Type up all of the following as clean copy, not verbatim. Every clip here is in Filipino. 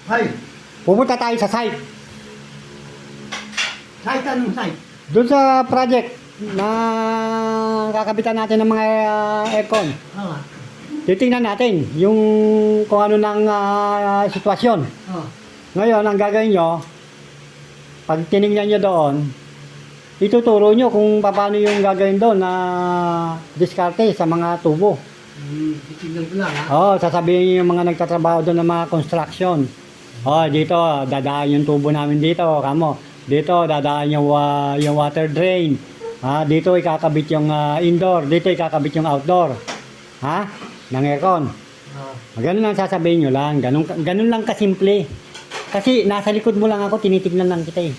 Ay, Pupunta tayo sa site. site anong site? Doon sa project na kakabitan natin ng mga aircon. Oo. Titingnan natin yung kung ano ng sitwasyon. Oo. Ngayon, ang gagawin nyo, pag tinignan nyo doon, ituturo nyo kung paano yung gagawin doon na diskarte sa mga tubo. Titignan ko lang ha. Oo, sasabihin nyo yung mga nagtatrabaho doon ng mga construction. Dito, dadaan yung tubo namin dito, kamo. Dito, dadaan yung water drain. Dito ikakabit yung indoor, dito ikakabit yung outdoor. Ng aircon. Ganun lang sasabihin nyo lang, ganun lang kasimple. Kasi nasa likod mo lang ako, tinitignan lang kita eh.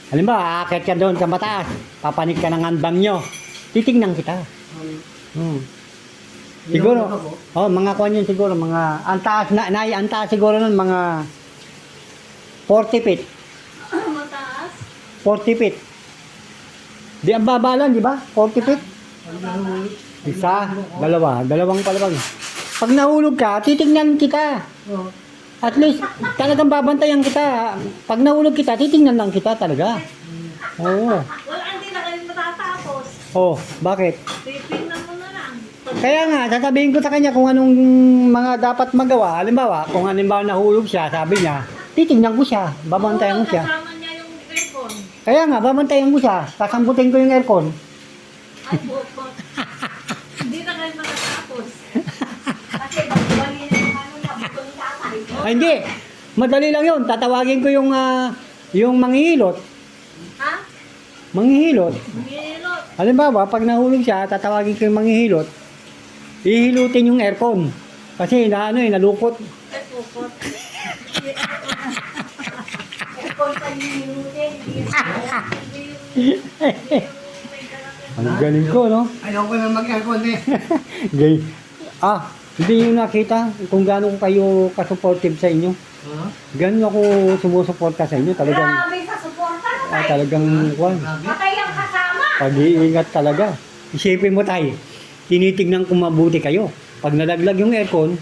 Halimbawa, aakyat ka doon sa mataas, papanik ka ng handbang nyo, titignan kita. Siguro, mga kuwan yun siguro, mga, antaas siguro nun, mga 40 feet. Mataas? 40 feet. Di ang baba lang, di ba? 40 feet. Isa, dalawang palabang. Pag nahulog ka, titignan kita. At least, talagang babantayan kita. Pag nahulog kita, titignan lang kita talaga. Oo. Wala, hindi na kayo matatapos. Bakit? Titignan mo na lang. Kaya nga, sasabihin ko sa kanya kung anong mga dapat magawa. Halimbawa, kung halimbawa nahulog siya, sabi niya, titignan ko siya, babantayan ko siya. Kasama niya yung aircon. Kaya nga, babantayan ko siya, sasambutin ko yung aircon. Ay, bukot. Hindi na kayo matatapos. Kasi bali na yung ano na, bukod yung tatay. Hindi, madali lang yun. Tatawagin ko yung manghihilot. Ha? Manghihilot. Milot. Halimbawa, pag nahulog siya, tatawagin ko yung manghihilot. Ihilutin yung aircon. Kasi nalukot. Ay, bukot. Aircon pa nilutin. Ang galing ko, no? Ayaw ko na mag-aircon eh. Gay. Hindi nyo nakita kung gaano kayo kasupportive sa inyo. Ganon ako sumusuporta sa inyo. Talagang, Grabe sa suporta na tayo. talagang, Patay ang kasama. pag-iingat talaga. Isipin mo tayo, tinitignan kung mabuti kayo. Pag nalaglag yung aircon,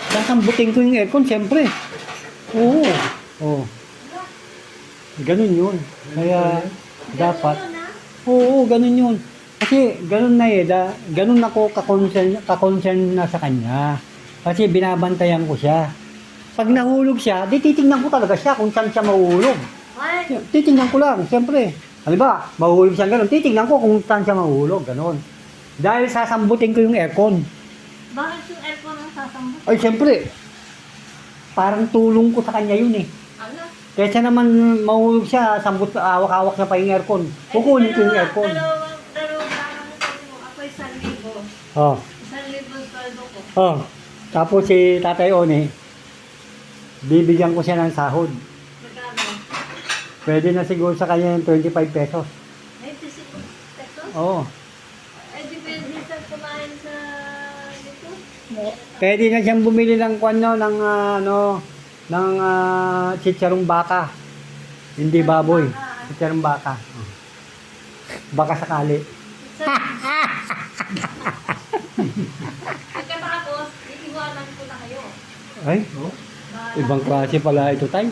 sasambutin ko yung aircon, siyempre. Oo. Ganun yun. Kaya, dapat, ganun yun. Kasi, ganun na ganun ako ka-concern na sa kanya. Kasi, binabantayan ko siya. Pag nahulog siya, di titignan ko talaga siya kung saan siya mahulog. Ay, Titignan ko lang, siyempre. Halimbawa, mahulog siya ganun, titignan ko kung saan siya mahulog, ganun. Dahil sasambutin ko yung aircon. bakit yung aircon ang sasambot? Ay, siyempre, parang tulong ko sa kanya yun eh. Ano? Kesa naman mahulog siya, hawak-hawak niya pa yung aircon. Kukunin ko yung aircon. Dalawang sabi mo, ako 1,000. Oh. 1,000 sweldo ko. Tapos si Tatay One, bibigyan ko siya ng sahod. Magkano? Pwede na siguro sa kanya yung 25 pesos. 96 pesos? Oo. Ay, depende sa kumain sa dito. Pwede na siyang bumili ng ng chicharong baka. Hindi baboy. Chicharong baka. Baka sakali. Pagkatapos, iiwanan ko na kayo. Ay, ibang klase pala ito, Tay.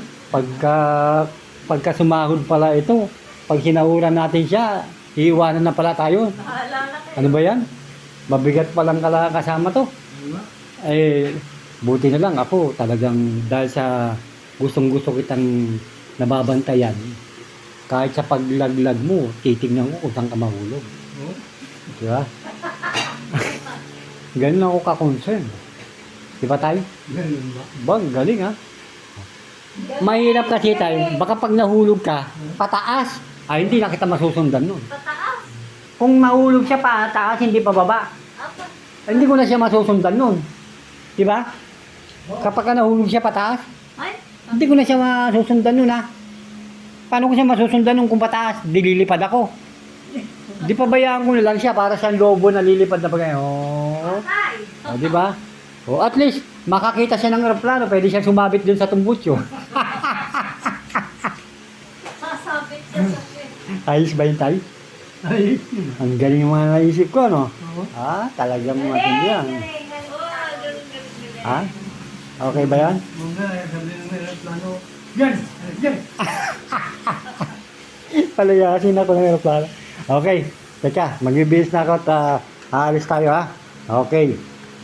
Pagka sumahod pala ito, pag sinahuran natin siya, iiwanan na pala tayo. Bahala na kayo. Ano ba yan? Mabigat palang kasama to. Buti na lang ako talagang dahil sa gustong-gusto kitang nababantayan. Kahit sa paglaglag mo, titignan ko kung saan ka mahulog. Diba? Ganun ako ka-concern. Diba tayo? Ganun ba? Bang, galing ha? Mahirap kasi tayo, baka pag nahulog ka, pataas. Hindi na kita masusundan nun. Pataas. Kung mahulog siya pataas, hindi pa baba. Apa? Hindi ko na siya masusundan nun. Diba? Kapag nahulog siya pataas, Ay, hindi ko na siya masusundan nun ha. Paano ko siya masusundan nun kung pataas? Dililipad ako. Di pa bayaan ko na lang siya para siyang lobo na lilipad na pagkain. patay. Di ba? At least, makakita siya ng aeroplano, pwede siya sumabit dun sa tumbutyo. Sasabit siya sa pit. Ayos ba yun tayo? Ay, Ang galing yung mga naisip ko, no? Talagang matindi yan. Galing, galing. Oh, galing, galing, galing. Okay ba yan? mga sabi Yan! Yan! Palayasin ako ng aeroplano. Okay, teka, magbibihis na ako at aalis tayo ha. Okay.